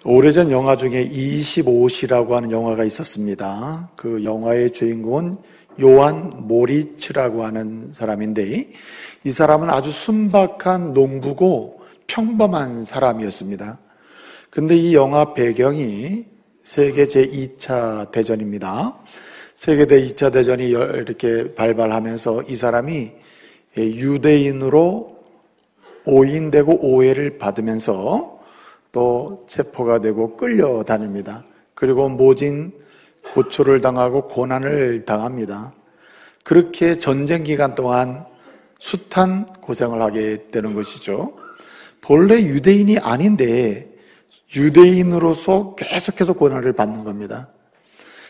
오래전 영화 중에 25시라고 하는 영화가 있었습니다. 그 영화의 주인공은 요한 모리츠라고 하는 사람인데, 이 사람은 아주 순박한 농부고 평범한 사람이었습니다. 근데 이 영화 배경이 세계 제2차 대전입니다. 세계 제2차 대전이 이렇게 발발하면서 이 사람이 유대인으로 오인되고 오해를 받으면서 또 체포가 되고 끌려다닙니다. 그리고 모진 고초를 당하고 고난을 당합니다. 그렇게 전쟁 기간 동안 숱한 고생을 하게 되는 것이죠. 본래 유대인이 아닌데 유대인으로서 계속해서 고난을 받는 겁니다.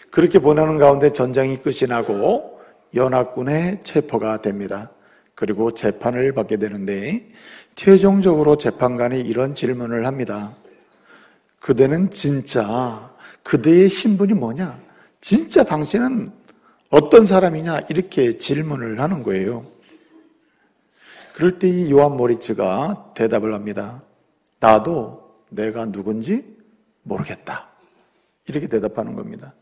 그렇게 보내는 가운데 전쟁이 끝이 나고 연합군의 체포가 됩니다. 그리고 재판을 받게 되는데, 최종적으로 재판관이 이런 질문을 합니다. 그대는 진짜 그대의 신분이 뭐냐? 진짜 당신은 어떤 사람이냐? 이렇게 질문을 하는 거예요. 그럴 때 이 요한 모리츠가 대답을 합니다. 나도 내가 누군지 모르겠다. 이렇게 대답하는 겁니다.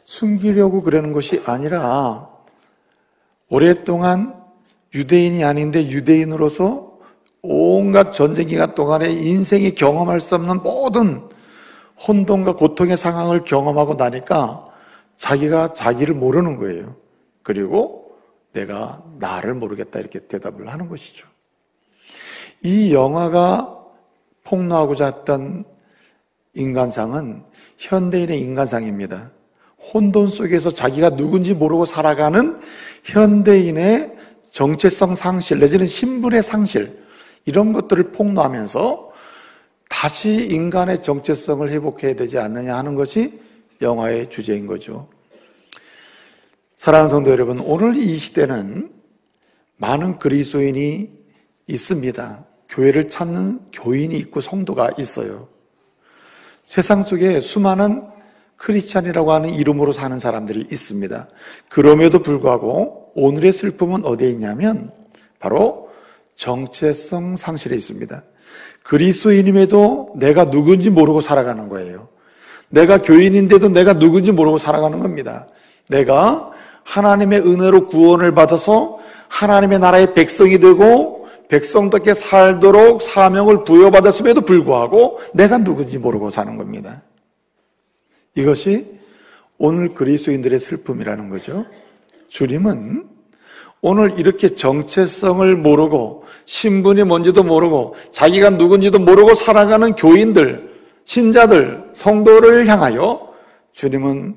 숨기려고 그러는 것이 아니라 오랫동안 유대인이 아닌데 유대인으로서 온갖 전쟁 기간 동안에 인생이 경험할 수 없는 모든 혼돈과 고통의 상황을 경험하고 나니까 자기가 자기를 모르는 거예요. 그리고 내가 나를 모르겠다 이렇게 대답을 하는 것이죠. 이 영화가 폭로하고자 했던 인간상은 현대인의 인간상입니다. 혼돈 속에서 자기가 누군지 모르고 살아가는 현대인의 정체성 상실 내지는 신분의 상실, 이런 것들을 폭로하면서 다시 인간의 정체성을 회복해야 되지 않느냐 하는 것이 영화의 주제인 거죠. 사랑하는 성도 여러분, 오늘 이 시대는 많은 그리스도인이 있습니다. 교회를 찾는 교인이 있고 성도가 있어요. 세상 속에 수많은 크리스찬이라고 하는 이름으로 사는 사람들이 있습니다. 그럼에도 불구하고 오늘의 슬픔은 어디에 있냐면 바로 정체성 상실에 있습니다. 그리스도인임에도 내가 누군지 모르고 살아가는 거예요. 내가 교인인데도 내가 누군지 모르고 살아가는 겁니다. 내가 하나님의 은혜로 구원을 받아서 하나님의 나라의 백성이 되고 백성답게 살도록 사명을 부여받았음에도 불구하고 내가 누군지 모르고 사는 겁니다. 이것이 오늘 그리스도인들의 슬픔이라는 거죠. 주님은 오늘 이렇게 정체성을 모르고 신분이 뭔지도 모르고 자기가 누군지도 모르고 살아가는 교인들, 신자들, 성도를 향하여 주님은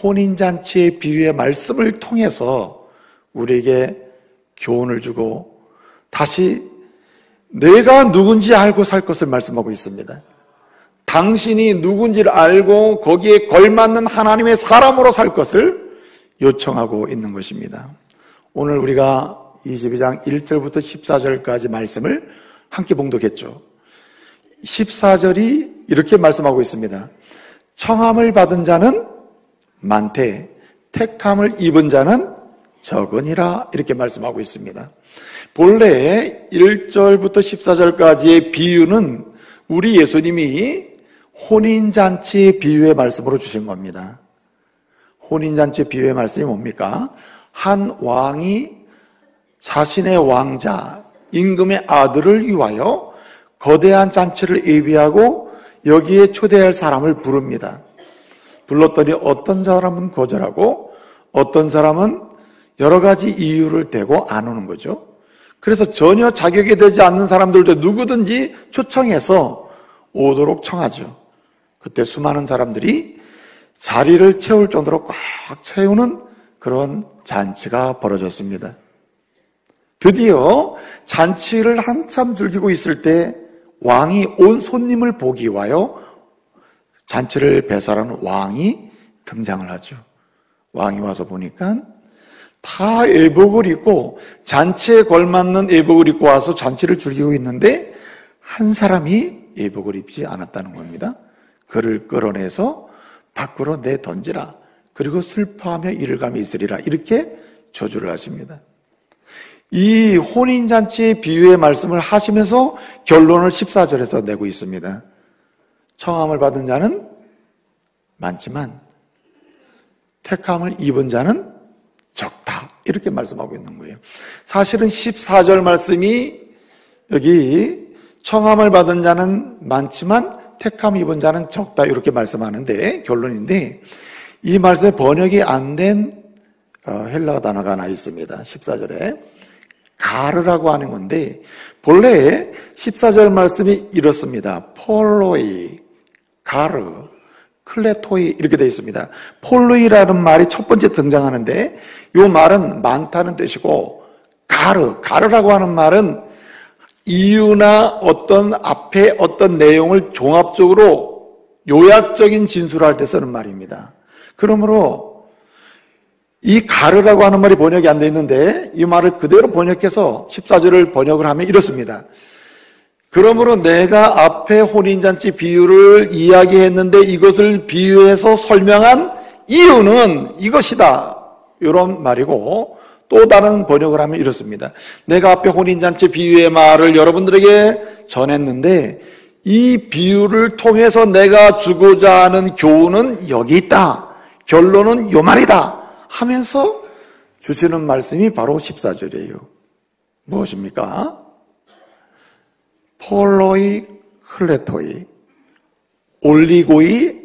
혼인잔치의 비유의 말씀을 통해서 우리에게 교훈을 주고 다시 내가 누군지 알고 살 것을 말씀하고 있습니다. 당신이 누군지를 알고 거기에 걸맞는 하나님의 사람으로 살 것을 요청하고 있는 것입니다. 오늘 우리가 22장 1절부터 14절까지 말씀을 함께 봉독했죠. 14절이 이렇게 말씀하고 있습니다. 청함을 받은 자는 많되 택함을 입은 자는 적으니라, 이렇게 말씀하고 있습니다. 본래 1절부터 14절까지의 비유는 우리 예수님이 혼인잔치 비유의 말씀으로 주신 겁니다. 혼인잔치 비유의 말씀이 뭡니까? 한 왕이 자신의 왕자, 임금의 아들을 위하여 거대한 잔치를 예비하고 여기에 초대할 사람을 부릅니다. 불렀더니 어떤 사람은 거절하고 어떤 사람은 여러 가지 이유를 대고 안 오는 거죠. 그래서 전혀 자격이 되지 않는 사람들도 누구든지 초청해서 오도록 청하죠. 그때 수많은 사람들이 자리를 채울 정도로 꽉 채우는 그런 잔치가 벌어졌습니다. 드디어 잔치를 한참 즐기고 있을 때 왕이 온 손님을 보기 위하여 잔치를 배설하는 왕이 등장을 하죠. 왕이 와서 보니까 다 예복을 입고 잔치에 걸맞는 예복을 입고 와서 잔치를 즐기고 있는데 한 사람이 예복을 입지 않았다는 겁니다. 그를 끌어내서 밖으로 내던지라. 그리고 슬퍼하며 이를 감이 있으리라. 이렇게 저주를 하십니다. 이 혼인잔치의 비유의 말씀을 하시면서 결론을 14절에서 내고 있습니다. 청함을 받은 자는 많지만 택함을 입은 자는 적다. 이렇게 말씀하고 있는 거예요. 사실은 14절 말씀이 여기 청함을 받은 자는 많지만 택함 입은 자는 적다. 이렇게 말씀하는데 결론인데 이 말씀에 번역이 안 된 헬라어 단어가 하나 있습니다. 14절에 가르라고 하는 건데 본래 14절 말씀이 이렇습니다. 폴로이, 가르, 클레토이 이렇게 되어 있습니다. 폴로이라는 말이 첫 번째 등장하는데 이 말은 많다는 뜻이고 가르라고 하는 말은 이유나 어떤 앞에 어떤 내용을 종합적으로 요약적인 진술할 때 쓰는 말입니다. 그러므로 이 가르라고 하는 말이 번역이 안 돼 있는데 이 말을 그대로 번역해서 14절을 번역을 하면 이렇습니다. 그러므로 내가 앞에 혼인잔치 비유를 이야기했는데 이것을 비유해서 설명한 이유는 이것이다. 이런 말이고 또 다른 번역을 하면 이렇습니다. 내가 앞에 혼인잔치 비유의 말을 여러분들에게 전했는데 이 비유를 통해서 내가 주고자 하는 교훈은 여기 있다. 결론은 요 말이다. 하면서 주시는 말씀이 바로 14절이에요. 무엇입니까? 폴로이 클레토이, 올리고이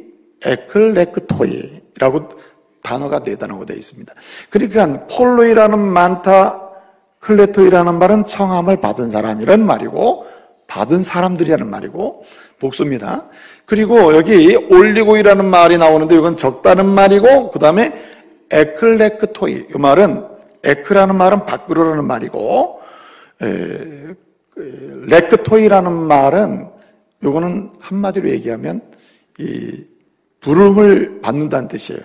에클레크토이라고 단어가 네 단어가 되어 있습니다. 그러니까 폴로이라는 많다, 클레토이라는 말은 청함을 받은 사람이라는 말이고 받은 사람들이라는 말이고 복수입니다. 그리고 여기 올리고이라는 말이 나오는데 이건 적다는 말이고 그 다음에 에클레크토이, 이 말은 에크라는 말은 밖으로라는 말이고 레크토이라는 말은 요거는 한마디로 얘기하면 이 부름을 받는다는 뜻이에요.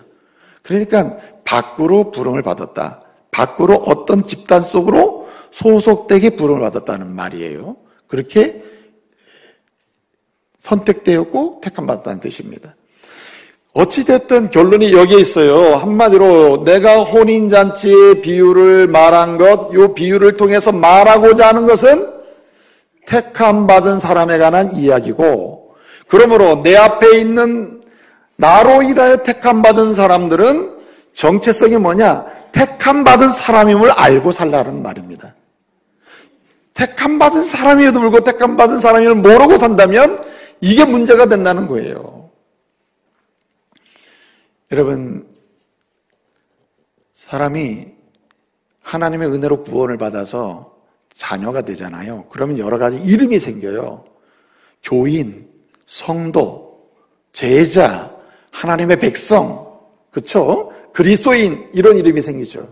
그러니까 밖으로 부름을 받았다. 밖으로 어떤 집단 속으로 소속되게 부름을 받았다는 말이에요. 그렇게 선택되었고 택함 받았다는 뜻입니다. 어찌됐든 결론이 여기에 있어요. 한마디로 내가 혼인잔치의 비유를 말한 것, 이 비유를 통해서 말하고자 하는 것은 택함 받은 사람에 관한 이야기고 그러므로 내 앞에 있는 나로 인하여 택함 받은 사람들은 정체성이 뭐냐? 택함 받은 사람임을 알고 살라는 말입니다. 택함 받은 사람임에도 불구하고 택함 받은 사람임을 모르고 산다면 이게 문제가 된다는 거예요. 여러분, 사람이 하나님의 은혜로 구원을 받아서 자녀가 되잖아요. 그러면 여러 가지 이름이 생겨요. 교인, 성도, 제자, 하나님의 백성, 그렇죠? 그리스도인 이런 이름이 생기죠.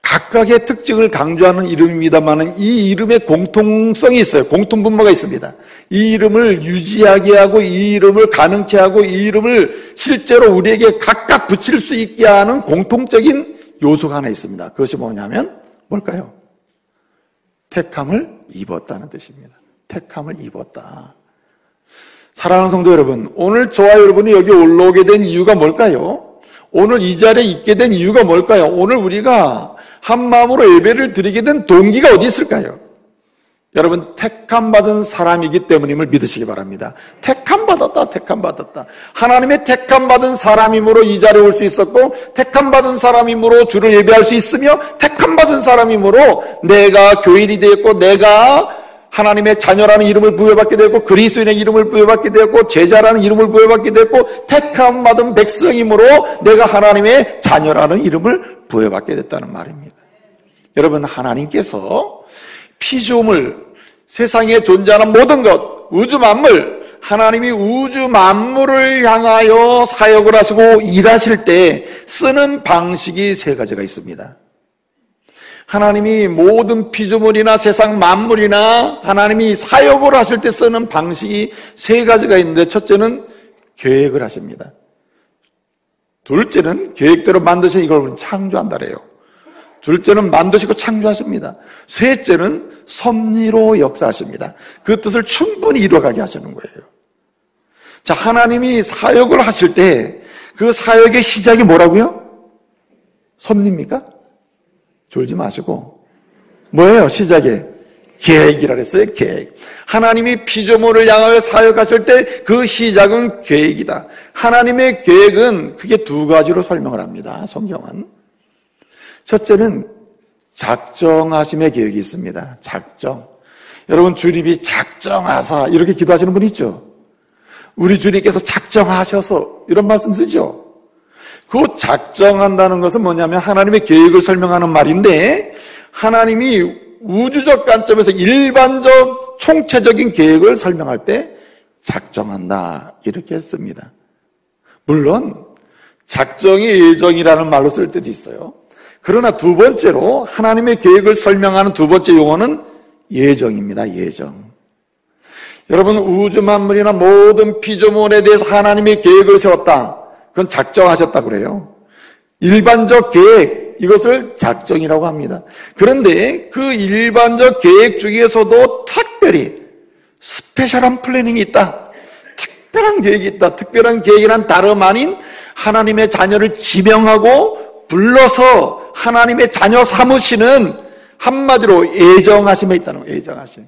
각각의 특징을 강조하는 이름입니다만 이 이름에 공통성이 있어요. 공통분모가 있습니다. 이 이름을 유지하게 하고 이 이름을 가능케 하고 이 이름을 실제로 우리에게 각각 붙일 수 있게 하는 공통적인 요소가 하나 있습니다. 그것이 뭐냐면 뭘까요? 택함을 입었다는 뜻입니다. 택함을 입었다. 사랑하는 성도 여러분, 오늘 저와 여러분이 여기 올라오게 된 이유가 뭘까요? 오늘 이 자리에 있게 된 이유가 뭘까요? 오늘 우리가 한 마음으로 예배를 드리게 된 동기가 어디 있을까요? 여러분, 택함 받은 사람이기 때문임을 믿으시기 바랍니다. 택함 받았다, 택함 받았다. 하나님의 택함 받은 사람이므로 이 자리에 올 수 있었고, 택함 받은 사람이므로 주를 예배할 수 있으며, 택함 받은 사람이므로 내가 교인이 되었고, 내가 하나님의 자녀라는 이름을 부여받게 되었고, 그리스도인의 이름을 부여받게 되었고, 제자라는 이름을 부여받게 되었고, 택함 받은 백성이므로 내가 하나님의 자녀라는 이름을 부여받게 됐다는 말입니다. 여러분, 하나님께서 피조물, 세상에 존재하는 모든 것, 우주 만물, 하나님이 우주 만물을 향하여 사역을 하시고 일하실 때 쓰는 방식이 세 가지가 있습니다. 하나님이 모든 피조물이나 세상 만물이나 하나님이 사역을 하실 때 쓰는 방식이 세 가지가 있는데 첫째는 계획을 하십니다. 둘째는 계획대로 만드신 이걸 창조한다래요. 둘째는 만드시고 창조하십니다. 셋째는 섭리로 역사하십니다. 그 뜻을 충분히 이루어가게 하시는 거예요. 자, 하나님이 사역을 하실 때 그 사역의 시작이 뭐라고요? 섭리입니까? 졸지 마시고 뭐예요? 시작에 계획이라 그랬어요. 계획. 하나님이 피조물을 향하여 사역하실 때 그 시작은 계획이다. 하나님의 계획은 크게 두 가지로 설명을 합니다. 성경은. 첫째는 작정하심의 계획이 있습니다. 작정. 여러분, 주님이 작정하사 이렇게 기도하시는 분 있죠? 우리 주님께서 작정하셔서 이런 말씀 쓰죠? 그 작정한다는 것은 뭐냐면 하나님의 계획을 설명하는 말인데, 하나님이 우주적 관점에서 일반적 총체적인 계획을 설명할 때 작정한다 이렇게 했습니다. 물론 작정이 예정이라는 말로 쓸 때도 있어요. 그러나 두 번째로 하나님의 계획을 설명하는 두 번째 용어는 예정입니다. 예정. 여러분, 우주 만물이나 모든 피조물에 대해서 하나님의 계획을 세웠다. 그건 작정하셨다 그래요. 일반적 계획, 이것을 작정이라고 합니다. 그런데 그 일반적 계획 중에서도 특별히 스페셜한 플래닝이 있다. 특별한 계획이 있다. 특별한 계획이란 다름 아닌 하나님의 자녀를 지명하고 불러서 하나님의 자녀 삼으시는, 한마디로 예정하심에 있다는 거예요. 예정하심.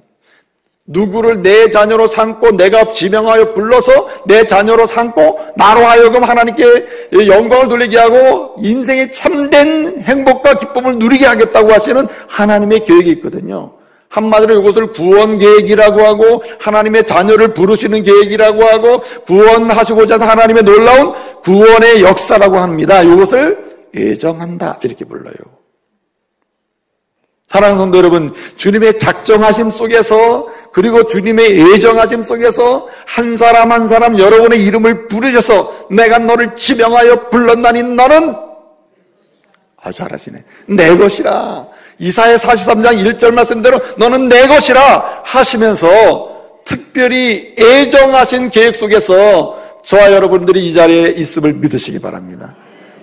누구를 내 자녀로 삼고 내가 지명하여 불러서 내 자녀로 삼고 나로 하여금 하나님께 영광을 돌리게 하고 인생의 참된 행복과 기쁨을 누리게 하겠다고 하시는 하나님의 계획이 있거든요. 한마디로 이것을 구원 계획이라고 하고 하나님의 자녀를 부르시는 계획이라고 하고 구원하시고자 하는 하나님의 놀라운 구원의 역사라고 합니다. 이것을 예정한다 이렇게 불러요. 사랑하는 성도 여러분, 주님의 작정하심 속에서, 그리고 주님의 예정하심 속에서 한 사람 한 사람 여러분의 이름을 부르셔서 내가 너를 지명하여 불렀나니 너는 아주 잘하시네. 내 것이라. 이사야 43장 1절 말씀대로 너는 내 것이라 하시면서 특별히 예정하신 계획 속에서 저와 여러분들이 이 자리에 있음을 믿으시기 바랍니다.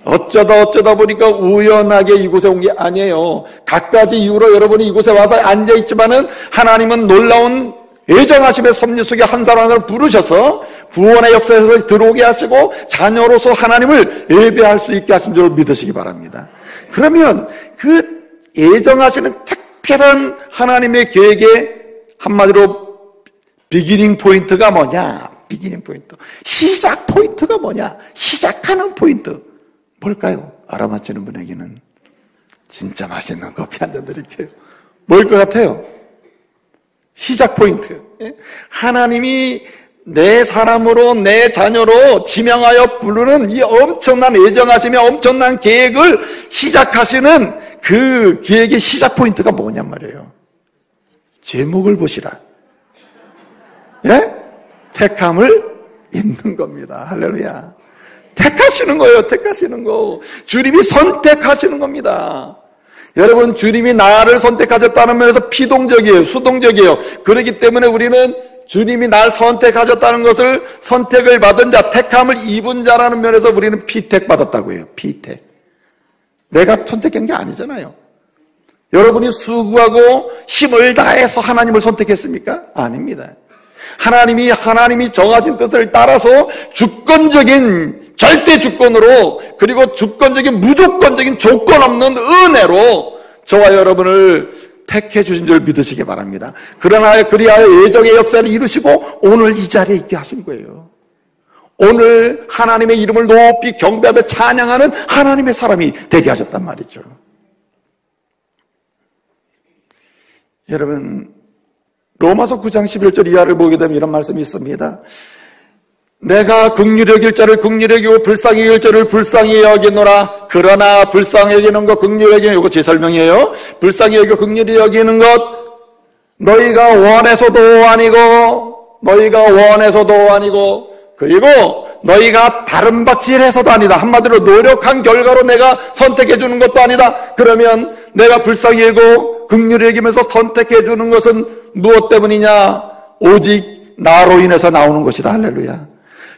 어쩌다 보니까 우연하게 이곳에 온 게 아니에요. 갖가지 이유로 여러분이 이곳에 와서 앉아있지만은 하나님은 놀라운 예정하심의 섭리 속에 한 사람 한 사람 부르셔서 구원의 역사에서 들어오게 하시고 자녀로서 하나님을 예배할 수 있게 하신 줄 믿으시기 바랍니다. 그러면 그 예정하시는 특별한 하나님의 계획의 한마디로 비기닝 포인트가 뭐냐? 비기닝 포인트. 시작 포인트가 뭐냐? 시작하는 포인트. 뭘까요? 알아맞히는 분에게는 진짜 맛있는 커피 한 잔 드릴게요. 뭘 것 같아요? 시작 포인트. 하나님이 내 사람으로 내 자녀로 지명하여 부르는 이 엄청난 예정하시며 엄청난 계획을 시작하시는 그 계획의 시작 포인트가 뭐냔 말이에요. 제목을 보시라. 예? 택함을 입는 겁니다. 할렐루야. 택하시는 거예요. 택하시는 거. 주님이 선택하시는 겁니다. 여러분, 주님이 나를 선택하셨다는 면에서 피동적이에요. 수동적이에요. 그렇기 때문에 우리는 주님이 날 선택하셨다는 것을, 선택을 받은 자, 택함을 입은 자라는 면에서 우리는 피택받았다고 해요. 피택. 내가 선택한 게 아니잖아요. 여러분이 수고하고 힘을 다해서 하나님을 선택했습니까? 아닙니다. 하나님이 정하신 뜻을 따라서 주권적인 절대 주권으로, 그리고 주권적인 무조건적인 조건 없는 은혜로 저와 여러분을 택해 주신 줄 믿으시기 바랍니다. 그리하여 예정의 역사를 이루시고 오늘 이 자리에 있게 하신 거예요. 오늘 하나님의 이름을 높이 경배하며 찬양하는 하나님의 사람이 되게 하셨단 말이죠. 여러분, 로마서 9장 11절 이하를 보게 되면 이런 말씀이 있습니다. 내가 긍휼히 여길 자를 긍휼히 여기고 불쌍히 여길 자를 불쌍히 여기노라. 그러나 불쌍히 여기는 것, 긍휼히 여기는, 이거 제 설명이에요. 불쌍히 여기고 긍휼히 여기는 것, 너희가 원해서도 아니고 그리고 너희가 다른 박질해서도 아니다. 한마디로 노력한 결과로 내가 선택해 주는 것도 아니다. 그러면 내가 불쌍히 여기고 긍휼히 여기면서 선택해 주는 것은 무엇 때문이냐? 오직 나로 인해서 나오는 것이다. 할렐루야.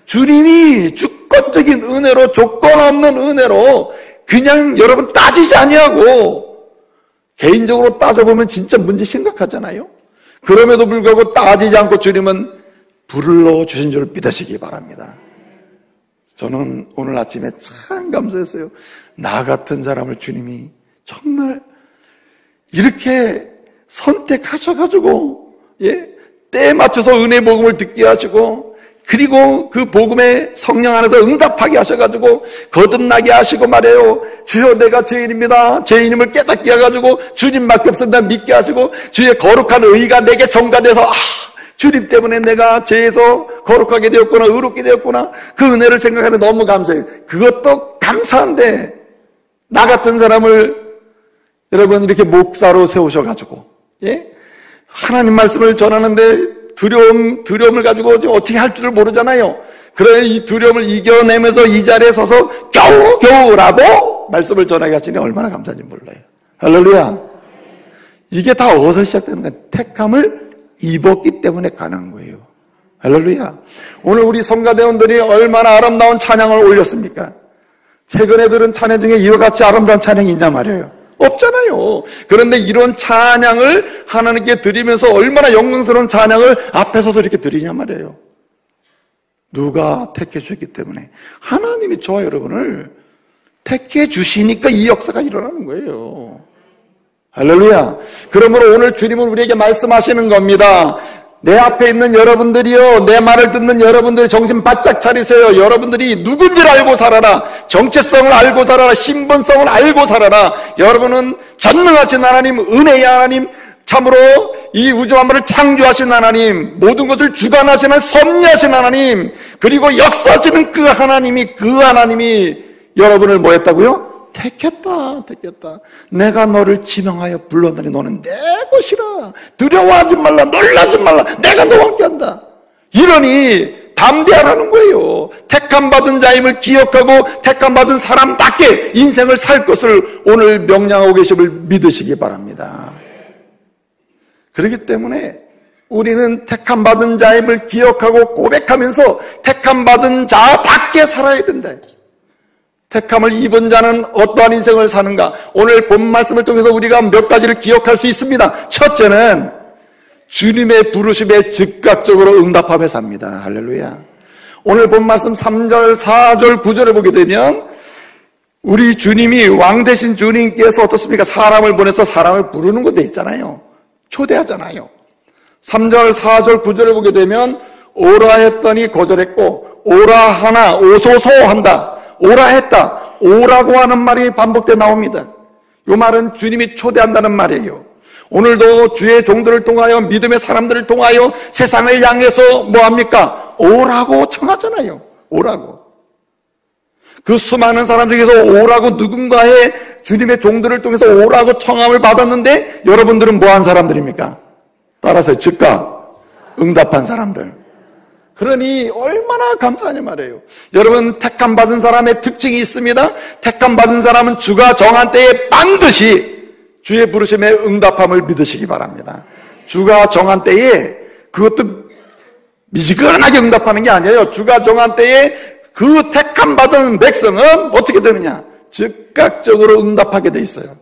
주님이 주권적인 은혜로, 조건 없는 은혜로 그냥 여러분 따지지 아니하고, 개인적으로 따져보면 진짜 문제 심각하잖아요. 그럼에도 불구하고 따지지 않고 주님은 불러주신 줄 믿으시기 바랍니다. 저는 오늘 아침에 참 감사했어요. 나 같은 사람을 주님이 정말 이렇게 선택하셔가지고 때에 맞춰서 은혜 복음을 듣게 하시고 그리고 그 복음에 성령 안에서 응답하게 하셔가지고 거듭나게 하시고 말해요. 주여 내가 죄인입니다. 죄인임을 깨닫게 해가지고 주님밖에 없습니다 믿게 하시고 주의 거룩한 의가 내게 전가돼서 주님 때문에 내가 죄에서 거룩하게 되었구나 의롭게 되었구나 그 은혜를 생각하면 너무 감사해요. 그것도 감사한데 나 같은 사람을 여러분 이렇게 목사로 세우셔가지고 하나님 말씀을 전하는데 두려움을 가지고 어떻게 할 줄을 모르잖아요. 그래 이 두려움을 이겨내면서 이 자리에 서서 겨우라도 말씀을 전하게 하시니 얼마나 감사한지 몰라요. 할렐루야. 이게 다 어디서 시작되는 거예요? 택함을 입었기 때문에 가능한 거예요. 할렐루야. 오늘 우리 성가대원들이 얼마나 아름다운 찬양을 올렸습니까? 최근에 들은 찬양 중에 이와 같이 아름다운 찬양이 있냐 말이에요. 없잖아요. 그런데 이런 찬양을 하나님께 드리면서 얼마나 영광스러운 찬양을 앞에 서서 이렇게 드리냐 말이에요. 누가 택해 주셨기 때문에 하나님이 저와 여러분을 택해 주시니까 이 역사가 일어나는 거예요. 할렐루야. 그러므로 오늘 주님은 우리에게 말씀하시는 겁니다. 내 앞에 있는 여러분들이요, 내 말을 듣는 여러분들이 정신 바짝 차리세요. 여러분들이 누군지를 알고 살아라. 정체성을 알고 살아라. 신분성을 알고 살아라. 여러분은 전능하신 하나님, 은혜의 하나님, 참으로 이 우주 만물을 창조하신 하나님, 모든 것을 주관하시는 섭리하신 하나님, 그리고 역사하시는 그 하나님이 여러분을 뭐 했다고요? 택했다. 내가 너를 지명하여 불렀더니 너는 내 것이라. 두려워하지 말라. 놀라지 말라. 내가 너와 함께한다. 이러니 담대하라는 거예요. 택함받은 자임을 기억하고 택함받은 사람답게 인생을 살 것을 오늘 명령하고 계심을 믿으시기 바랍니다. 그렇기 때문에 우리는 택함받은 자임을 기억하고 고백하면서 택함받은 자답게 살아야 된다. 택함을 입은 자는 어떠한 인생을 사는가? 오늘 본 말씀을 통해서 우리가 몇 가지를 기억할 수 있습니다. 첫째는 주님의 부르심에 즉각적으로 응답하며 삽니다. 할렐루야. 오늘 본 말씀 3절, 4절, 9절을 보게 되면 우리 주님이 왕 되신 주님께서 어떻습니까? 사람을 보내서 사람을 부르는 곳에 있잖아요. 초대하잖아요. 3절, 4절, 9절을 보게 되면 오라 했더니 거절했고 오라 하나 오소서 한다. 오라 했다. 오라고 하는 말이 반복돼 나옵니다. 이 말은 주님이 초대한다는 말이에요. 오늘도 주의 종들을 통하여 믿음의 사람들을 통하여 세상을 향해서 뭐합니까? 오라고 청하잖아요. 오라고. 그 수많은 사람 중에서 오라고 누군가의 주님의 종들을 통해서 오라고 청함을 받았는데 여러분들은 뭐한 사람들입니까? 따라서 즉각 응답한 사람들. 그러니 얼마나 감사하냐 말이에요. 여러분 택함 받은 사람의 특징이 있습니다. 택함 받은 사람은 주가 정한 때에 반드시 주의 부르심에 응답함을 믿으시기 바랍니다. 주가 정한 때에 그것도 미지근하게 응답하는 게 아니에요. 주가 정한 때에 그 택함 받은 백성은 어떻게 되느냐? 즉각적으로 응답하게 돼 있어요.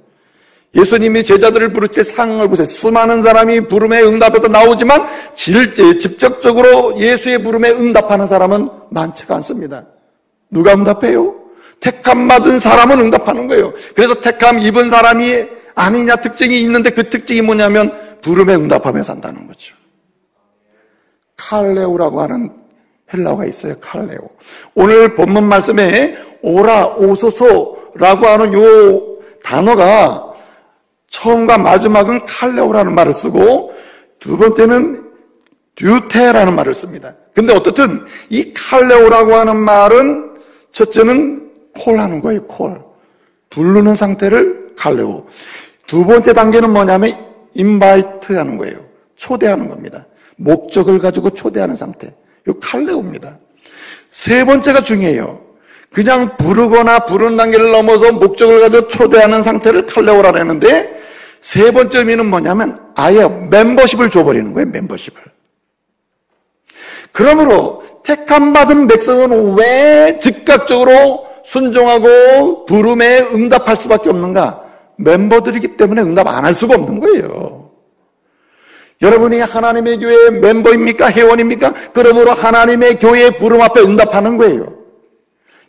예수님이 제자들을 부를 때 상황을 보세요. 수많은 사람이 부름에 응답해서 나오지만 직접적으로 예수의 부름에 응답하는 사람은 많지가 않습니다. 누가 응답해요? 택함 받은 사람은 응답하는 거예요. 그래서 택함 입은 사람이 아니냐 특징이 있는데 그 특징이 뭐냐면 부름에 응답하며 산다는 거죠. 칼레오라고 하는 헬라어가 있어요. 칼레오. 오늘 본문 말씀에 오라 오소서라고 하는 요 단어가 처음과 마지막은 칼레오라는 말을 쓰고 두 번째는 듀테라는 말을 씁니다. 근데 어떻든 이 칼레오라고 하는 말은 첫째는 콜하는 거예요. 콜. 부르는 상태를 칼레오. 두 번째 단계는 뭐냐면 인바이트하는 거예요. 초대하는 겁니다. 목적을 가지고 초대하는 상태. 이 칼레오입니다. 세 번째가 중요해요. 그냥 부르거나 부르는 단계를 넘어서 목적을 가지고 초대하는 상태를 칼레오라고 하는데 세 번째 의미는 뭐냐면 아예 멤버십을 줘버리는 거예요. 멤버십을. 그러므로 택함받은 백성은 왜 즉각적으로 순종하고 부름에 응답할 수밖에 없는가? 멤버들이기 때문에 응답 안 할 수가 없는 거예요. 여러분이 하나님의 교회의 멤버입니까? 회원입니까? 그러므로 하나님의 교회의 부름 앞에 응답하는 거예요.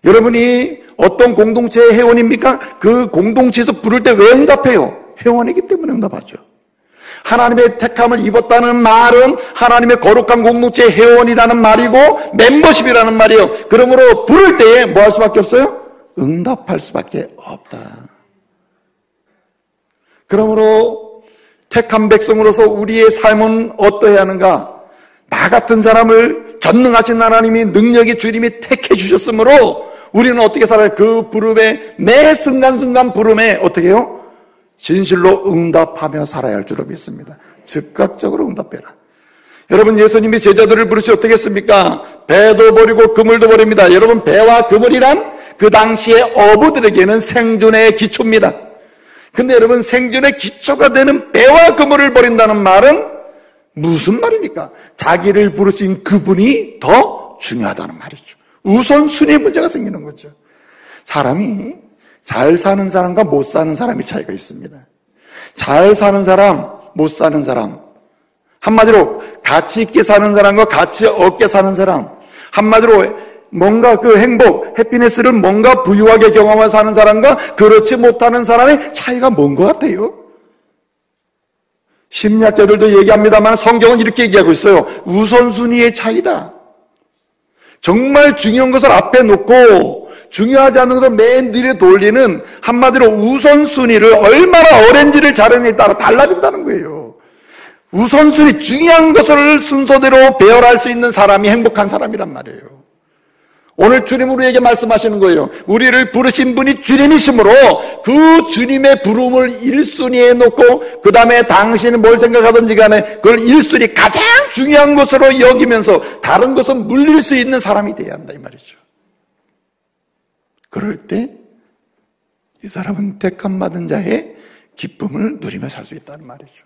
여러분이 어떤 공동체의 회원입니까? 그 공동체에서 부를 때 왜 응답해요? 회원이기 때문에 응답하죠. 하나님의 택함을 입었다는 말은 하나님의 거룩한 공동체의 회원이라는 말이고 멤버십이라는 말이에요. 그러므로 부를 때에 뭐 할 수밖에 없어요? 응답할 수밖에 없다. 그러므로 택한 백성으로서 우리의 삶은 어떠해야 하는가? 나 같은 사람을 전능하신 하나님이 능력의 주님이 택해 주셨으므로 우리는 어떻게 살아요? 그 부름에 매 순간순간 부름에 어떻게 해요? 진실로 응답하며 살아야 할 줄로 믿습니다. 즉각적으로 응답해라. 여러분, 예수님이 제자들을 부르시 어떻게 했습니까? 배도 버리고 그물도 버립니다. 여러분, 배와 그물이란 그 당시에 어부들에게는 생존의 기초입니다. 근데 여러분, 생존의 기초가 되는 배와 그물을 버린다는 말은 무슨 말입니까? 자기를 부르신 그분이 더 중요하다는 말이죠. 우선순위 문제가 생기는 거죠. 사람이 잘 사는 사람과 못 사는 사람의 차이가 있습니다. 잘 사는 사람, 못 사는 사람. 한마디로 가치 있게 사는 사람과 가치 없게 사는 사람. 한마디로 뭔가 그 행복, 해피니스를 뭔가 부유하게 경험하며 사는 사람과 그렇지 못하는 사람의 차이가 뭔 것 같아요? 심리학자들도 얘기합니다만 성경은 이렇게 얘기하고 있어요. 우선순위의 차이다. 정말 중요한 것을 앞에 놓고 중요하지 않은 것을 맨 뒤에 돌리는 한마디로 우선순위를 얼마나 어렌지를 자르느냐에 따라 달라진다는 거예요. 우선순위, 중요한 것을 순서대로 배열할 수 있는 사람이 행복한 사람이란 말이에요. 오늘 주님 우리에게 말씀하시는 거예요. 우리를 부르신 분이 주님이시므로 그 주님의 부름을 1순위에 놓고 그 다음에 당신은 뭘 생각하든지 간에 그걸 1순위 가장 중요한 것으로 여기면서 다른 것은 물릴 수 있는 사람이 되어야 한다 이 말이죠. 그럴 때 이 사람은 택함 받은 자의 기쁨을 누리며 살 수 있다는 말이죠.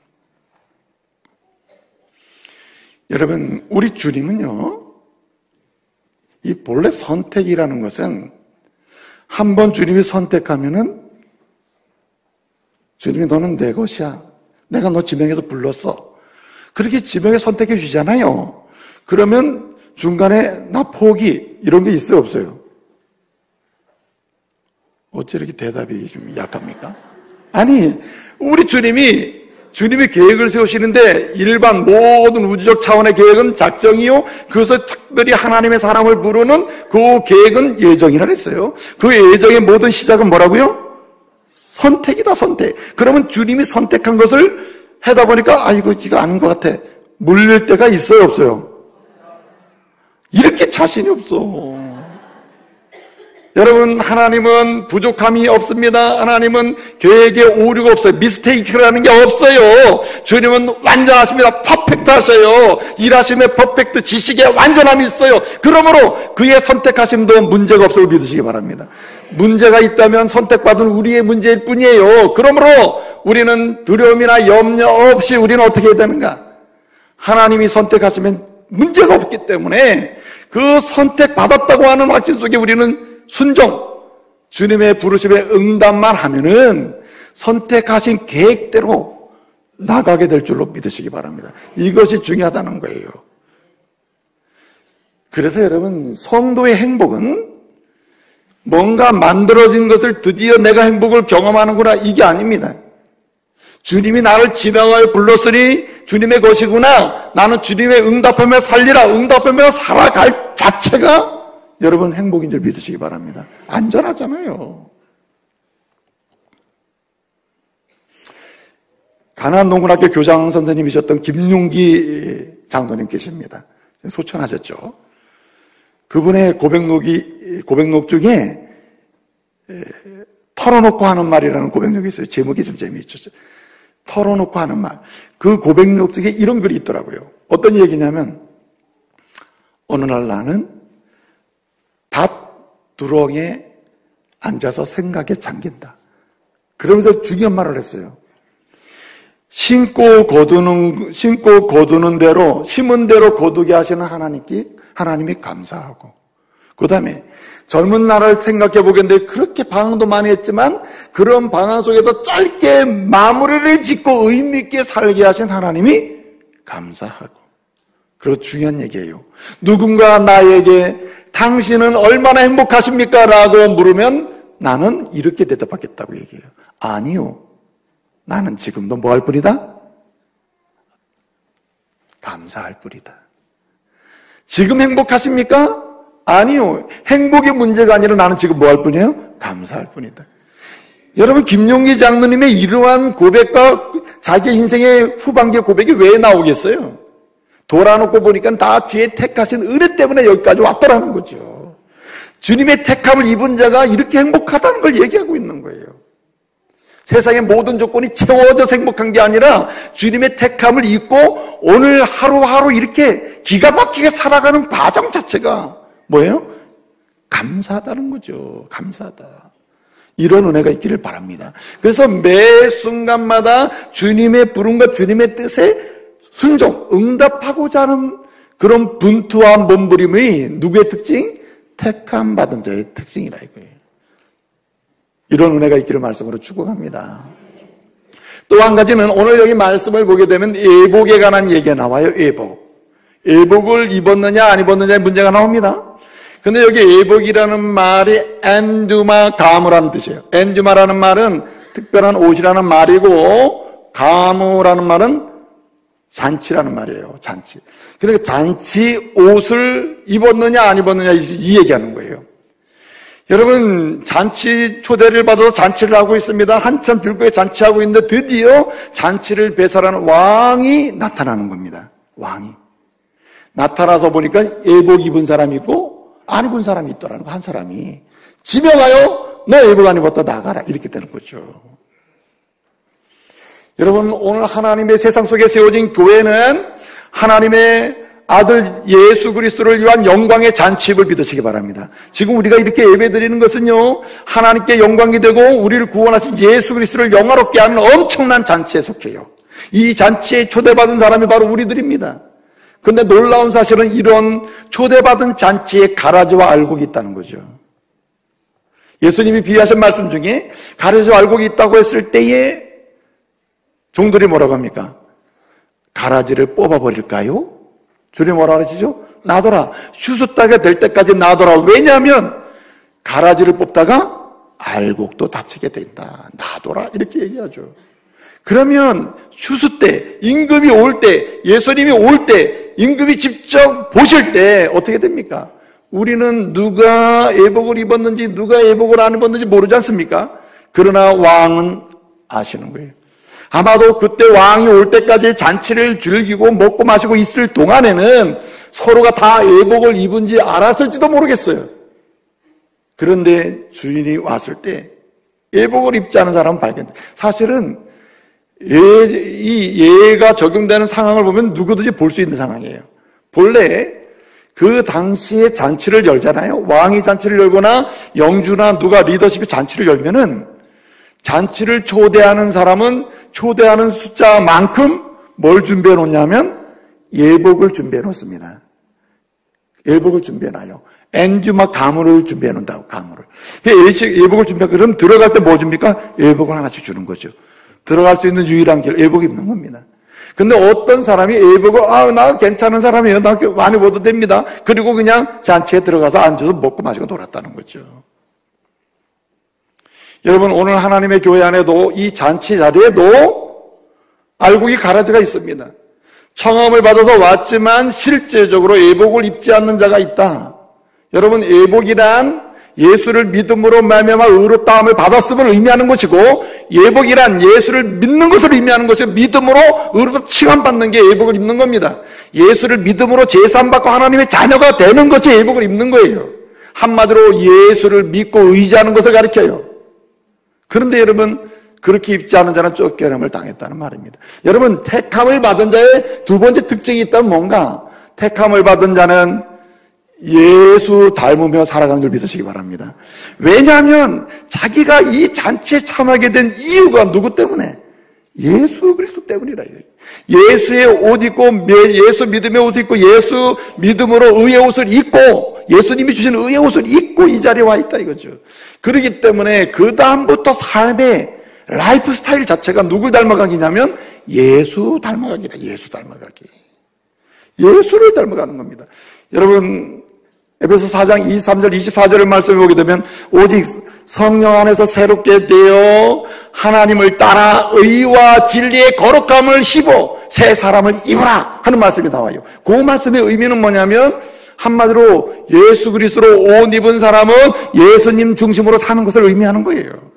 여러분, 우리 주님은요, 이 본래 선택이라는 것은 한 번 주님이 선택하면은 주님이 너는 내 것이야. 내가 너 지명해서 불렀어. 그렇게 지명해 선택해 주잖아요. 그러면 중간에 나 포기 이런 게 있어요, 없어요? 어째 이렇게 대답이 좀 약합니까? 아니, 우리 주님이 계획을 세우시는데 일반 모든 우주적 차원의 계획은 작정이요. 그것을 특별히 하나님의 사람을 부르는 그 계획은 예정이라 했어요. 그 예정의 모든 시작은 뭐라고요? 선택이다, 선택. 그러면 주님이 선택한 것을 하다 보니까 이거 아닌 것 같아. 물릴 때가 있어요, 없어요? 이렇게 자신이 없어. 여러분, 하나님은 부족함이 없습니다. 하나님은 계획에 오류가 없어요. 미스테이크라는 게 없어요. 주님은 완전하십니다. 퍼펙트 하셔요. 일하심에 퍼펙트, 지식에 완전함이 있어요. 그러므로 그의 선택하심도 문제가 없음을 믿으시기 바랍니다. 문제가 있다면 선택받은 우리의 문제일 뿐이에요. 그러므로 우리는 두려움이나 염려 없이 우리는 어떻게 해야 되는가? 하나님이 선택하시면 문제가 없기 때문에 그 선택받았다고 하는 확신 속에 우리는 순종, 주님의 부르심에 응답만 하면은 선택하신 계획대로 나가게 될 줄로 믿으시기 바랍니다. 이것이 중요하다는 거예요. 그래서 여러분, 성도의 행복은 뭔가 만들어진 것을 드디어 내가 행복을 경험하는구나 이게 아닙니다. 주님이 나를 지명하여 불렀으니 주님의 것이구나. 나는 주님의 응답하며 살리라. 응답하며 살아갈 자체가 여러분 행복인 줄 믿으시기 바랍니다. 안전하잖아요. 가나안농군학교 교장 선생님이셨던 김용기 장로님 계십니다. 소천하셨죠. 그분의 고백록 중에 털어놓고 하는 말이라는 고백록이 있어요. 제목이 좀 재미있죠. 털어놓고 하는 말. 그 고백록 중에 이런 글이 있더라고요. 어떤 얘기냐면 어느 날 나는 밭 두렁에 앉아서 생각에 잠긴다. 그러면서 중요한 말을 했어요. 심고 거두는 대로, 심은 대로 거두게 하시는 하나님이 감사하고, 그 다음에 젊은 나를 생각해 보겠는데 그렇게 방황도 많이 했지만 그런 방황 속에도 짧게 마무리를 짓고 의미있게 살게 하신 하나님이 감사하고. 그리고 중요한 얘기예요. 누군가 나에게 당신은 얼마나 행복하십니까? 라고 물으면 나는 이렇게 대답하겠다고 얘기해요. 아니요. 나는 지금도 뭐 할 뿐이다? 감사할 뿐이다. 지금 행복하십니까? 아니요. 행복의 문제가 아니라 나는 지금 뭐 할 뿐이에요? 감사할 뿐이다. 여러분, 김용기 장로님의 이러한 고백과 자기 인생의 후반기의 고백이 왜 나오겠어요? 돌아놓고 보니까 다 뒤에 택하신 은혜 때문에 여기까지 왔더라는 거죠. 주님의 택함을 입은 자가 이렇게 행복하다는 걸 얘기하고 있는 거예요. 세상의 모든 조건이 채워져서 행복한 게 아니라 주님의 택함을 입고 오늘 하루하루 이렇게 기가 막히게 살아가는 과정 자체가 뭐예요? 감사하다는 거죠. 감사하다. 이런 은혜가 있기를 바랍니다. 그래서 매 순간마다 주님의 부름과 주님의 뜻에 순종, 응답하고자 하는 그런 분투와 몸부림이 누구의 특징? 택함 받은 자의 특징이라 이거예요. 이런 은혜가 있기를 말씀으로 축복합니다. 또 한 가지는 오늘 여기 말씀을 보게 되면 예복에 관한 얘기가 나와요. 예복을 입었느냐 안 입었느냐의 문제가 나옵니다. 근데 여기 예복이라는 말이 엔두마 가무라는 뜻이에요. 엔두마라는 말은 특별한 옷이라는 말이고 가무라는 말은 잔치라는 말이에요. 잔치. 그러니까 잔치 옷을 입었느냐 안 입었느냐 이 얘기하는 거예요. 여러분, 잔치 초대를 받아서 잔치를 하고 있습니다. 한참 들고에 잔치하고 있는데 드디어 잔치를 배설하는 왕이 나타나는 겁니다. 왕이. 나타나서 보니까 예복 입은 사람이 있고 안 입은 사람이 있더라는 거. 한 사람이. 집에 가요. 너 예복 안 입었다 나가라. 이렇게 되는 거죠. 여러분, 오늘 하나님의 세상 속에 세워진 교회는 하나님의 아들 예수 그리스도를 위한 영광의 잔치입을 믿으시기 바랍니다. 지금 우리가 이렇게 예배드리는 것은요, 하나님께 영광이 되고 우리를 구원하신 예수 그리스도를 영화롭게 하는 엄청난 잔치에 속해요. 이 잔치에 초대받은 사람이 바로 우리들입니다. 그런데 놀라운 사실은 이런 초대받은 잔치에 가라지와 알곡이 있다는 거죠. 예수님이 비유하신 말씀 중에 가라지와 알곡이 있다고 했을 때에 종들이 뭐라고 합니까? 가라지를 뽑아버릴까요? 주님 뭐라 그러시죠? 놔둬라. 추수 따게 될 때까지 놔둬라. 왜냐하면 가라지를 뽑다가 알곡도 다치게 된다. 놔둬라. 이렇게 얘기하죠. 그러면 추수 때, 임금이 올 때, 예수님이 올 때, 임금이 직접 보실 때 어떻게 됩니까? 우리는 누가 예복을 입었는지 누가 예복을 안 입었는지 모르지 않습니까? 그러나 왕은 아시는 거예요. 아마도 그때 왕이 올 때까지 잔치를 즐기고 먹고 마시고 있을 동안에는 서로가 다 예복을 입은지 알았을지도 모르겠어요. 그런데 주인이 왔을 때 예복을 입지 않은 사람은 발견돼. 사실은 이 예가 적용되는 상황을 보면 누구든지 볼 수 있는 상황이에요. 본래 그 당시에 잔치를 열잖아요. 왕이 잔치를 열거나 영주나 누가 리더십이 잔치를 열면은 잔치를 초대하는 사람은 초대하는 숫자만큼 뭘 준비해 놓냐면 예복을 준비해 놓습니다. 예복을 준비해 놔요. 엔주마 가물을 준비해 놓는다고, 가물을. 예복을 준비하고, 그럼 들어갈 때 뭐 줍니까? 예복을 하나씩 주는 거죠. 들어갈 수 있는 유일한 길, 예복 입는 겁니다. 근데 어떤 사람이 예복을, 나 괜찮은 사람이에요. 나 많이 입어도 됩니다. 그리고 그냥 잔치에 들어가서 앉아서 먹고 마시고 놀았다는 거죠. 여러분, 오늘 하나님의 교회 안에도 이 잔치 자리에도 알곡이 가라지가 있습니다. 청함을 받아서 왔지만 실제적으로 예복을 입지 않는 자가 있다. 여러분, 예복이란 예수를 믿음으로 말미암아 의롭다함을 받았음을 의미하는 것이고, 예복이란 예수를 믿는 것을 의미하는 것이고, 믿음으로 의롭다 칭함받는 게 예복을 입는 겁니다. 예수를 믿음으로 제사함받고 하나님의 자녀가 되는 것이 예복을 입는 거예요. 한마디로 예수를 믿고 의지하는 것을 가리켜요. 그런데 여러분, 그렇게 입지 않은 자는 쫓겨남을 당했다는 말입니다. 여러분, 택함을 받은 자의 두 번째 특징이 있다면 뭔가? 택함을 받은 자는 예수 닮으며 살아가는 줄 믿으시기 바랍니다. 왜냐하면 자기가 이 잔치에 참하게 된 이유가 누구 때문에? 예수 그리스도 때문이라. 예수의 옷 입고, 예수 믿음의 옷을 입고, 예수 믿음으로 의의 옷을 입고, 예수님이 주신 의의 옷을 입고 이 자리에 와 있다 이거죠. 그렇기 때문에 그 다음부터 삶의 라이프 스타일 자체가 누굴 닮아가기냐면 예수 닮아가기라. 예수 닮아가기. 예수를 닮아가는 겁니다. 여러분, 에베소 4장 23절 24절을 말씀해 보게 되면 오직 성령 안에서 새롭게 되어 하나님을 따라 의와 진리의 거룩함을 입어 새 사람을 입으라 하는 말씀이 나와요. 그 말씀의 의미는 뭐냐면 한마디로 예수 그리스도로 옷 입은 사람은 예수님 중심으로 사는 것을 의미하는 거예요.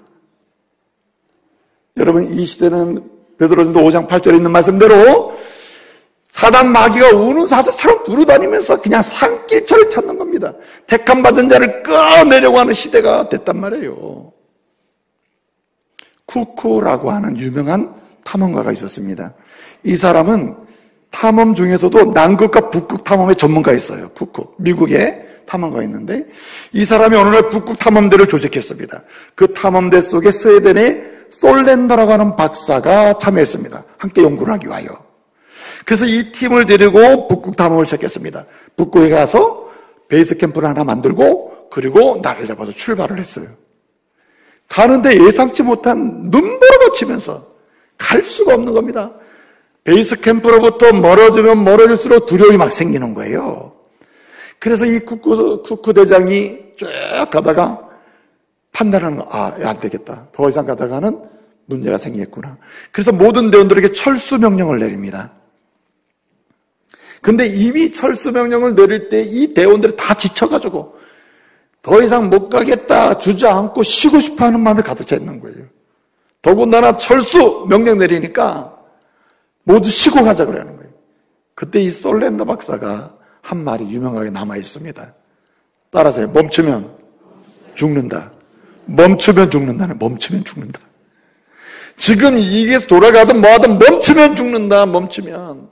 여러분, 이 시대는 베드로전서 5장 8절에 있는 말씀대로 사단 마귀가 우는 사자처럼 두루다니면서 그냥 산길처를 찾는 겁니다. 택함 받은 자를 끌어내려고 하는 시대가 됐단 말이에요. 쿠쿠라고 하는 유명한 탐험가가 있었습니다. 이 사람은 탐험 중에서도 남극과 북극 탐험의 전문가였어요. 쿠쿠, 미국의 탐험가가 있는데 이 사람이 어느 날 북극 탐험대를 조직했습니다. 그 탐험대 속에 스웨덴의 솔렌더라고 하는 박사가 참여했습니다. 함께 연구를 하기 위하여. 그래서 이 팀을 데리고 북극 탐험을 시작했습니다. 북극에 가서 베이스 캠프를 하나 만들고 그리고 날을 잡아서 출발을 했어요. 가는데 예상치 못한 눈보라가 치면서 갈 수가 없는 겁니다. 베이스 캠프로부터 멀어지면 멀어질수록 두려움이 막 생기는 거예요. 그래서 이 쿠쿠 대장이 쭉 가다가 판단하는 거, 안 되겠다. 더 이상 가다가는 문제가 생기겠구나. 그래서 모든 대원들에게 철수 명령을 내립니다. 근데 이미 철수 명령을 내릴 때 이 대원들이 다 지쳐가지고 더 이상 못 가겠다 주저앉고 쉬고 싶어하는 마음이 가득 차 있는 거예요. 더군다나 철수 명령 내리니까 모두 쉬고 가자 그러는 거예요. 그때 이 솔렌더 박사가 한 말이 유명하게 남아 있습니다. 따라서요. 멈추면 죽는다. 멈추면 죽는다는 멈추면 죽는다. 지금 이게 돌아가든 뭐하든 멈추면 죽는다. 멈추면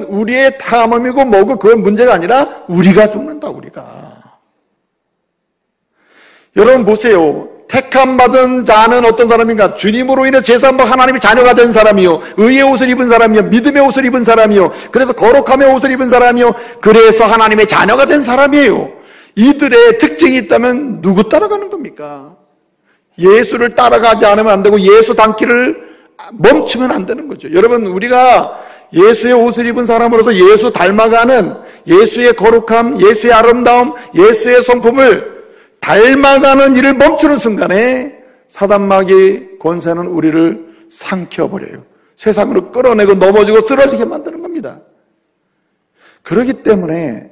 우리의 탐험이고 뭐고 그건 문제가 아니라 우리가 죽는다. 우리가. 여러분 보세요. 택함 받은 자는 어떤 사람인가? 주님으로 인해 제3번 하나님의 자녀가 된 사람이요, 의의 옷을 입은 사람이요, 믿음의 옷을 입은 사람이요, 그래서 거룩함의 옷을 입은 사람이요, 그래서 하나님의 자녀가 된 사람이에요. 이들의 특징이 있다면 누구 따라가는 겁니까? 예수를 따라가지 않으면 안 되고 예수 닮기를 멈추면 안 되는 거죠. 여러분, 우리가 예수의 옷을 입은 사람으로서 예수 닮아가는 예수의 거룩함, 예수의 아름다움, 예수의 성품을 닮아가는 일을 멈추는 순간에 사단마귀의 권세는 우리를 삼켜버려요. 세상으로 끌어내고 넘어지고 쓰러지게 만드는 겁니다. 그렇기 때문에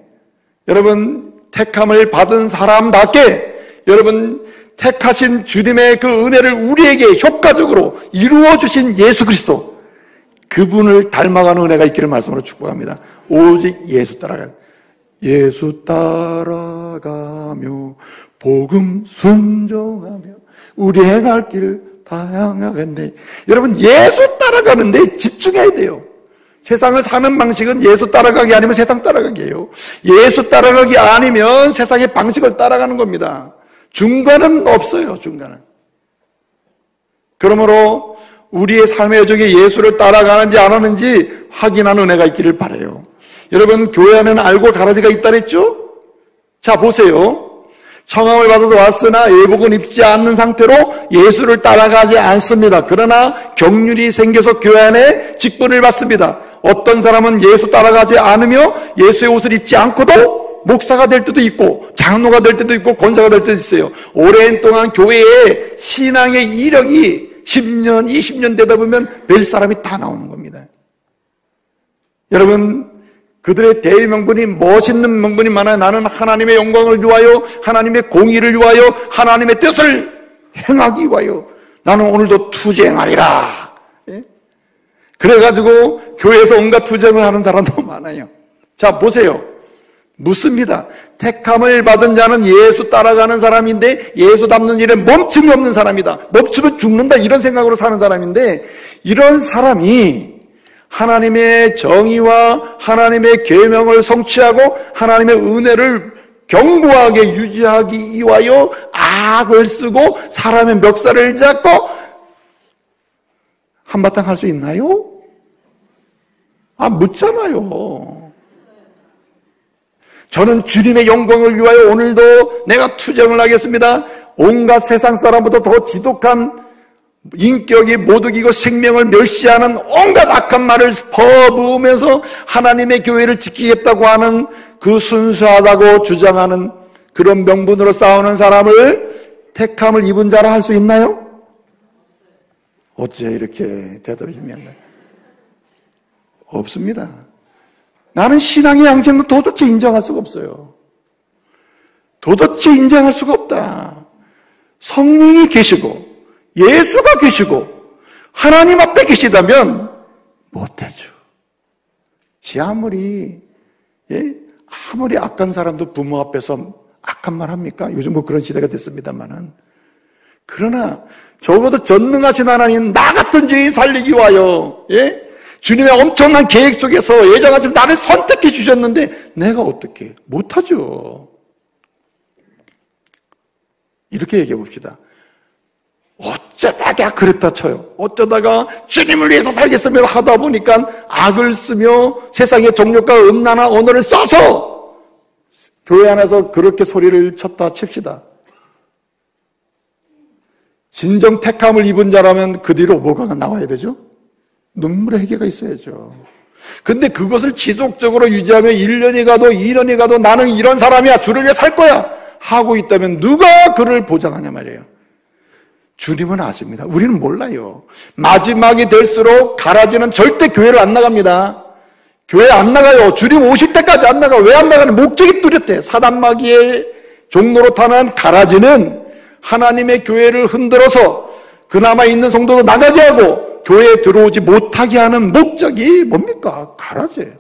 여러분, 택함을 받은 사람답게 여러분 택하신 주님의 그 은혜를 우리에게 효과적으로 이루어주신 예수 그리스도, 그분을 닮아가는 은혜가 있기를 말씀으로 축복합니다. 오직 예수 따라가며 복음 순종하며 우리의 갈 길 다양하겠네. 여러분, 예수 따라가는데 집중해야 돼요. 세상을 사는 방식은 예수 따라가기 아니면 세상 따라가기예요. 예수 따라가기 아니면 세상의 방식을 따라가는 겁니다. 중간은 없어요. 중간은. 그러므로 우리의 삶의 여정에 예수를 따라가는지 안 하는지 확인하는 은혜가 있기를 바라요. 여러분, 교회 안에는 알고 가라지가 있다 그랬죠? 자, 보세요. 청함을 받아서 왔으나 예복은 입지 않는 상태로 예수를 따라가지 않습니다. 그러나 경륜이 생겨서 교회 안에 직분을 받습니다. 어떤 사람은 예수 따라가지 않으며 예수의 옷을 입지 않고도 목사가 될 때도 있고 장로가 될 때도 있고 권사가 될 때도 있어요. 오랜 동안 교회에 신앙의 이력이 10년, 20년 되다 보면 될 사람이 다 나오는 겁니다. 여러분, 그들의 대명분이 멋있는 명분이 많아요. 나는 하나님의 영광을 위하여, 하나님의 공의를 위하여, 하나님의 뜻을 행하기 위하여 나는 오늘도 투쟁하리라. 예? 그래가지고 교회에서 온갖 투쟁을 하는 사람도 많아요. 자, 보세요. 묻습니다. 택함을 받은 자는 예수 따라가는 사람인데 예수 닮는 일에 멈춤이 없는 사람이다. 멈추면 죽는다. 이런 생각으로 사는 사람인데, 이런 사람이 하나님의 정의와 하나님의 계명을 성취하고 하나님의 은혜를 견고하게 유지하기 위하여 악을 쓰고 사람의 멱살을 잡고 한바탕 할 수 있나요? 묻잖아요. 저는 주님의 영광을 위하여 오늘도 내가 투쟁을 하겠습니다. 온갖 세상 사람보다 더 지독한 인격이 모독이고 생명을 멸시하는 온갖 악한 말을 퍼부으면서 하나님의 교회를 지키겠다고 하는 그 순수하다고 주장하는 그런 명분으로 싸우는 사람을 택함을 입은 자라 할 수 있나요? 어째 이렇게 대답이 중요한가요? 없습니다. 나는 신앙의 양식은 도대체 인정할 수가 없어요. 도대체 인정할 수가 없다. 성령이 계시고 예수가 계시고 하나님 앞에 계시다면 못하죠. 아무리 악한 사람도 부모 앞에서 악한 말 합니까? 요즘 뭐 그런 시대가 됐습니다만은. 그러나 적어도 전능하신 하나님 나 같은 죄인 살리기 위하여 주님의 엄청난 계획 속에서 예정하시고 나를 선택해 주셨는데 내가 어떻게 못하죠. 이렇게 얘기해 봅시다. 어쩌다가 그랬다 쳐요. 어쩌다가 주님을 위해서 살겠으면 하다 보니까 악을 쓰며 세상의 정욕과 음란한 언어를 써서 교회 안에서 그렇게 소리를 쳤다 칩시다. 진정 택함을 입은 자라면 그 뒤로 뭐가 나와야 되죠? 눈물의 회개가 있어야죠. 근데 그것을 지속적으로 유지하며 1년이 가도 2년이 가도 나는 이런 사람이야, 주를 위해 살 거야 하고 있다면 누가 그를 보장하냐 말이에요. 주님은 아십니다. 우리는 몰라요. 마지막이 될수록 가라지는 절대 교회를 안 나갑니다. 교회 안 나가요. 주님 오실 때까지 안 나가. 왜 안 나가는? 목적이 뚜렷해. 사단마귀의 종로로 타는 가라지는 하나님의 교회를 흔들어서 그나마 있는 성도도 나가게 하고 교회에 들어오지 못하게 하는 목적이 뭡니까? 가라지예요.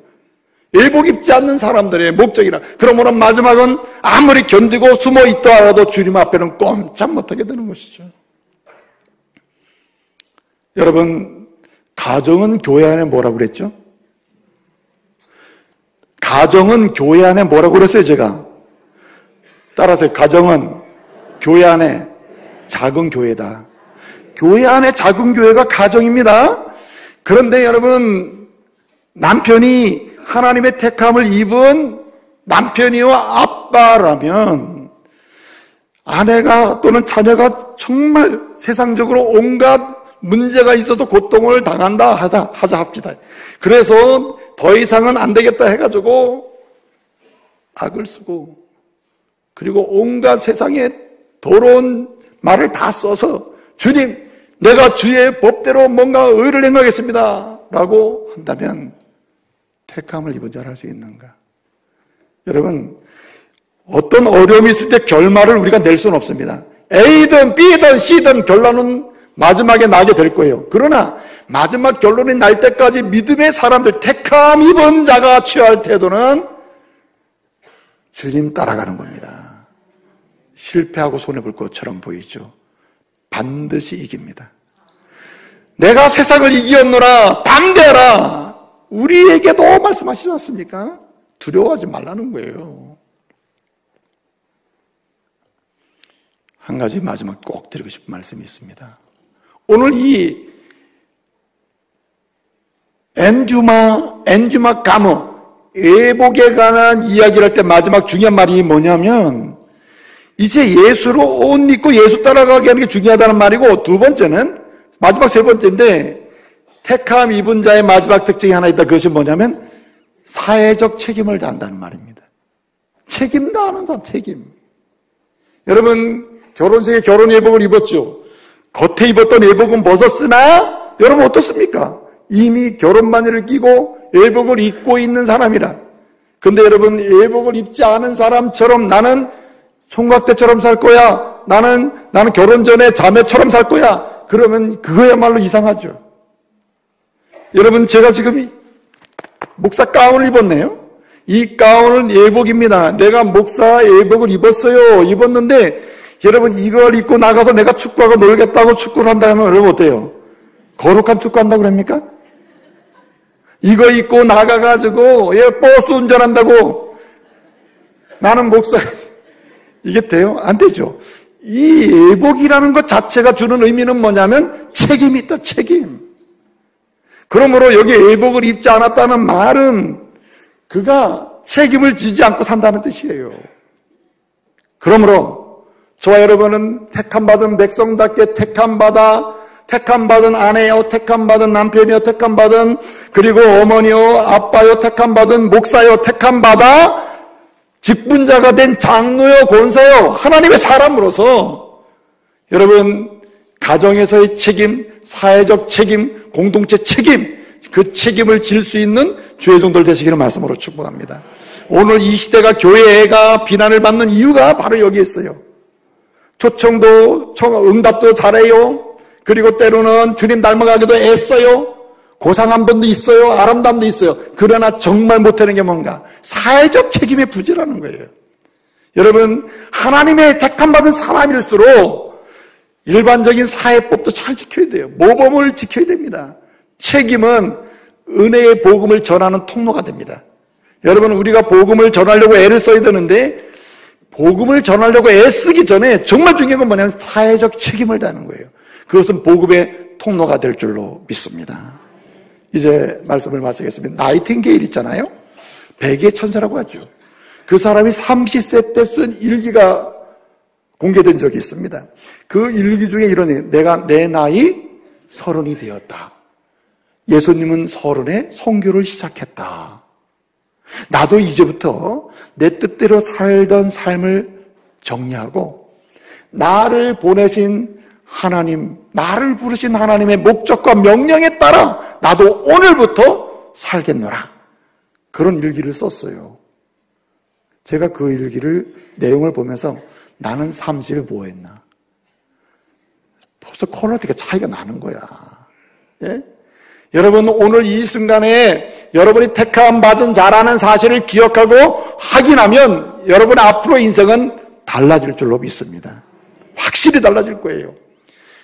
예복 입지 않는 사람들의 목적이라. 그러므로 마지막은 아무리 견디고 숨어 있더라도 주님 앞에는 꼼짝 못하게 되는 것이죠. 여러분, 가정은 교회 안에 뭐라고 그랬죠? 가정은 교회 안에 뭐라고 그랬어요, 제가? 따라서 가정은 교회 안에 작은 교회다. 교회 안에 작은 교회가 가정입니다. 그런데 여러분, 남편이 하나님의 택함을 입은 남편이요 아빠라면 아내가 또는 자녀가 정말 세상적으로 온갖 문제가 있어도 고통을 당한다 하자 합시다. 그래서 더 이상은 안 되겠다 해가지고 악을 쓰고 그리고 온갖 세상에 더러운 말을 다 써서 주님 내가 주의 법대로 뭔가 의를 행하겠습니다 라고 한다면 택함을 입은 자를 할 수 있는가? 여러분, 어떤 어려움이 있을 때 결말을 우리가 낼 수는 없습니다. A든 B든 C든 결론은 마지막에 나게 될 거예요. 그러나 마지막 결론이 날 때까지 믿음의 사람들, 택함 입은 자가 취할 태도는 주님 따라가는 겁니다. 실패하고 손해볼 것처럼 보이죠. 반드시 이깁니다. 내가 세상을 이기었노라 담대하라. 우리에게도 말씀하시지 않습니까? 두려워하지 말라는 거예요. 한 가지 마지막 꼭 드리고 싶은 말씀이 있습니다. 오늘 이 엔주마 가무 예복에 관한 이야기를 할 때 마지막 중요한 말이 뭐냐면 이제 예수로 옷 입고 예수 따라가게 하는 게 중요하다는 말이고, 두 번째는 마지막 세 번째인데 택함 입은 자의 마지막 특징이 하나 있다. 그것이 뭐냐면 사회적 책임을 다한다는 말입니다. 책임 다하는 사람, 책임. 여러분 결혼식에 결혼 예복을 입었죠. 겉에 입었던 예복은 벗었으나 여러분 어떻습니까? 이미 결혼 바느를 끼고 예복을 입고 있는 사람이라. 근데 여러분 예복을 입지 않은 사람처럼 나는 총각대처럼 살 거야. 나는 결혼 전에 자매처럼 살 거야. 그러면 그거야말로 이상하죠. 여러분 제가 지금 목사 가운을 입었네요. 이 가운은 예복입니다. 내가 목사 예복을 입었는데 여러분 이걸 입고 나가서 내가 축구하고 놀겠다고 축구를 한다면 여러분 어때요? 거룩한 축구한다고 그럽니까? 이거 입고 나가가지고 버스 운전한다고 나는 목사 이게 돼요? 안 되죠. 이 예복이라는 것 자체가 주는 의미는 뭐냐면 책임이 있다, 책임. 그러므로 여기 예복을 입지 않았다는 말은 그가 책임을 지지 않고 산다는 뜻이에요. 그러므로 저와 여러분은 택함받은 백성답게 택함받은 아내요, 택함받은 남편이요, 택함받은 그리고 어머니요, 아빠요, 택함받은 목사요, 택함받아 직분자가 된 장로요, 권사요, 하나님의 사람으로서 여러분 가정에서의 책임, 사회적 책임, 공동체 책임, 그 책임을 질 수 있는 주의 종들 되시기를 말씀으로 축복합니다. 오늘 이 시대가 교회가 비난을 받는 이유가 바로 여기에 있어요. 초청도, 응답도 잘해요. 그리고 때로는 주님 닮아가기도 애써요. 고상한 분도 있어요. 아름다움도 있어요. 그러나 정말 못하는 게 뭔가? 사회적 책임의 부재라는 거예요. 여러분, 하나님의 택함받은 사람일수록 일반적인 사회법도 잘 지켜야 돼요. 모범을 지켜야 됩니다. 책임은 은혜의 복음을 전하는 통로가 됩니다. 여러분, 우리가 복음을 전하려고 애를 써야 되는데 복음을 전하려고 애쓰기 전에 정말 중요한 건 뭐냐면 사회적 책임을 다하는 거예요. 그것은 복음의 통로가 될 줄로 믿습니다. 이제 말씀을 마치겠습니다. 나이팅게일 있잖아요. 백의 천사라고 하죠. 그 사람이 30세 때 쓴 일기가 공개된 적이 있습니다. 그 일기 중에 이런 얘기, 내가 내 나이 30이 되었다. 예수님은 30에 선교를 시작했다. 나도 이제부터 내 뜻대로 살던 삶을 정리하고 나를 보내신 하나님, 나를 부르신 하나님의 목적과 명령에 따라 나도 오늘부터 살겠노라. 그런 일기를 썼어요. 제가 그 일기를 내용을 보면서 나는 30에 뭐 했나? 벌써 퀄리티가 차이가 나는 거야. 예? 여러분, 오늘 이 순간에 여러분이 택함 받은 자라는 사실을 기억하고 확인하면 여러분 앞으로 인생은 달라질 줄로 믿습니다. 확실히 달라질 거예요.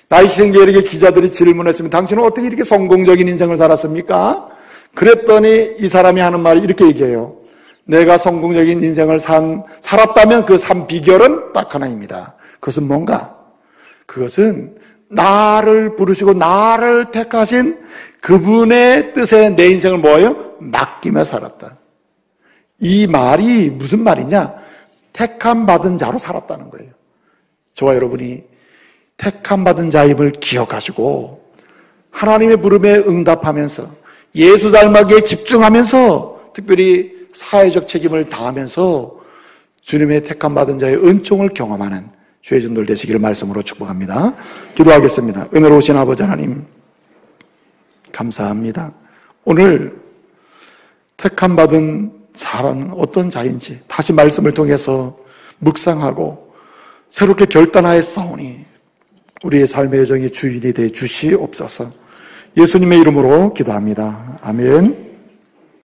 나이팅게일에게 기자들이 질문했습니다. 당신은 어떻게 이렇게 성공적인 인생을 살았습니까? 그랬더니 이 사람이 하는 말이 이렇게 얘기해요. 내가 성공적인 인생을 살았다면 그 삶 비결은 딱 하나입니다. 그것은 뭔가? 그것은 나를 부르시고 나를 택하신 그분의 뜻에 내 인생을 뭐예요? 맡기며 살았다. 이 말이 무슨 말이냐? 택함 받은 자로 살았다는 거예요. 저와 여러분이 택함 받은 자임을 기억하시고 하나님의 부름에 응답하면서 예수 닮아기에 집중하면서 특별히 사회적 책임을 다하면서 주님의 택함 받은 자의 은총을 경험하는 주의 종들 되시기를 말씀으로 축복합니다. 기도하겠습니다. 은혜로우신 아버지 하나님 감사합니다. 오늘 택함 받은 자라는 어떤 자인지 다시 말씀을 통해서 묵상하고 새롭게 결단하였사오니 우리의 삶의 여정의 주인이 되어 주시옵소서. 예수님의 이름으로 기도합니다. 아멘.